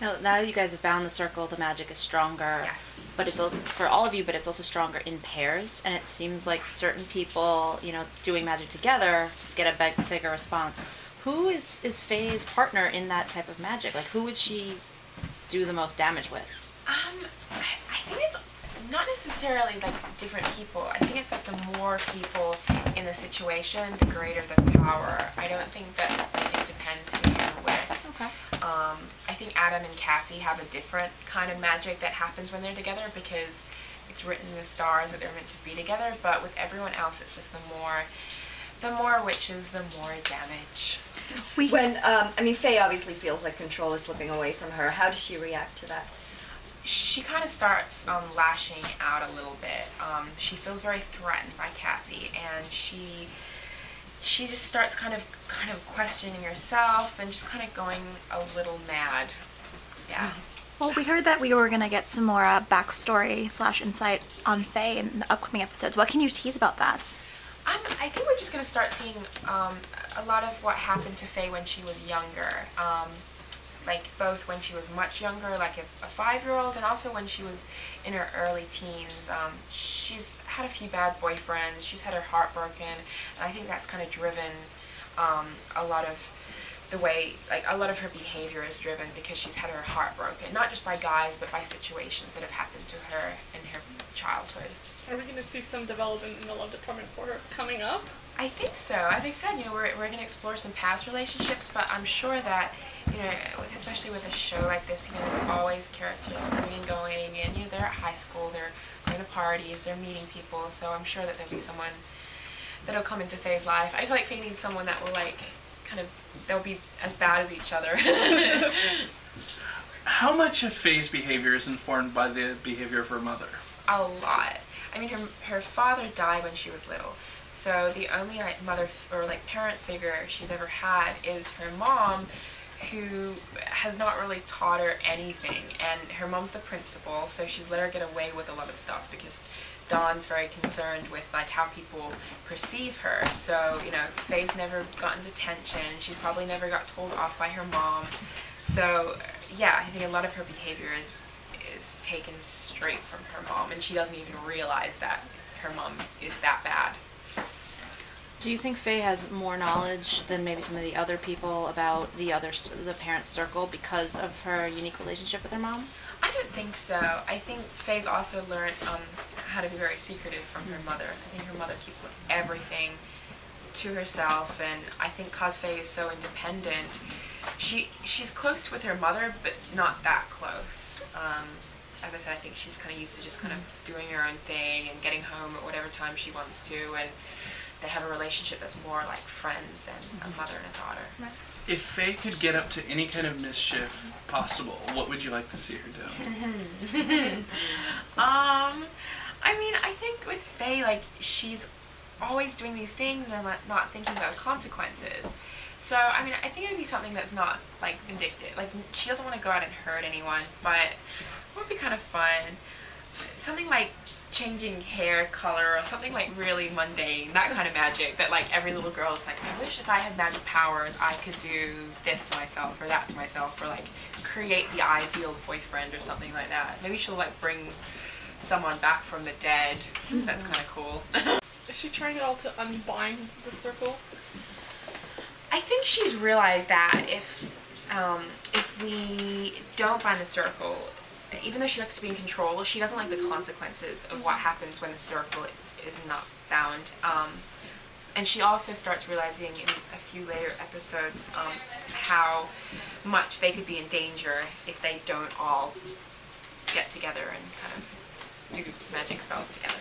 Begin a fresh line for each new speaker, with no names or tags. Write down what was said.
Now that you guys have found the circle, the magic is stronger.
Yes.
But it's also for all of you, but it's also stronger in pairs. And it seems like certain people, doing magic together just get a bigger response. Who is Faye's partner in that type of magic? Like, who would she do the most damage with?
I think it's not necessarily like different people. I think it's like the more people in the situation, the greater the power. I don't think that it depends who you're with.
Okay.
I think Adam and Cassie have a different kind of magic that happens when they're together because it's written in the stars that they're meant to be together. But with everyone else, it's just the more witches, the more damage.
Faye obviously feels like control is slipping away from her. How does she react to that?
She kind of starts lashing out a little bit. She feels very threatened by Cassie, and she just starts kind of questioning herself and just kind of going a little mad. Yeah.
Well, we heard that we were going to get some more backstory / insight on Faye in the upcoming episodes. What can you tease about that?
I think we're just going to start seeing a lot of what happened to Faye when she was younger. Like both when she was much younger, like a 5-year-old, and also when she was in her early teens. She's had a few bad boyfriends. She's had her heart broken, and I think that's kind of driven a lot of the way, like a lot of her behavior is driven because she's had her heart broken, not just by guys, but by situations that have happened to her in her childhood.
Are we going to see some development in the love department for her coming up?
I think so. As I said, we're going to explore some past relationships, but I'm sure that, especially with a show like this, there's always characters coming and going, and, they're at high school, they're going to parties, they're meeting people, so I'm sure that there'll be someone that'll come into Faye's life. I feel like Faye needs someone that will, they'll be as bad as each other.
How much of Faye's behavior is informed by the behavior of her mother?
A lot. Her father died when she was little. So the only mother or parent figure she's ever had is her mom, who has not really taught her anything. And her mom's the principal, so she's let her get away with a lot of stuff because Dawn's very concerned with how people perceive her. So Faye's never gotten detention. She probably never got told off by her mom. So yeah, I think a lot of her behavior is taken straight from her mom, and she doesn't even realize that her mom is that bad.
Do you think Faye has more knowledge than maybe some of the other people about the parent circle because of her unique relationship with her mom?
I don't think so. I think Faye's also learned how to be very secretive from her mother. I think her mother keeps everything to herself, and I think cause Faye is so independent, she's close with her mother, but not that close. As I said, I think she's kind of used to just kind of doing her own thing and getting home at whatever time she wants to, and they have a relationship that's more like friends than a mother and a daughter.
Right.
If Faye could get up to any kind of mischief possible, what would you like to see her do?
I think with Faye, she's always doing these things and not thinking about consequences. So, I think it would be something that's not, vindictive. She doesn't want to go out and hurt anyone, but it would be kind of fun. Something like changing hair color or something really mundane, that kind of magic that every little girl is I wish if I had magic powers I could do this to myself or that to myself, or create the ideal boyfriend or something like that. Maybe she'll bring someone back from the dead. That's kind of cool.
Is she trying at all to unbind the circle?
I think she's realized that if we don't bind the circle, even though she likes to be in control, she doesn't like the consequences of what happens when the circle is not bound. And she also starts realizing in a few later episodes how much they could be in danger if they don't all get together and kind of do magic spells together.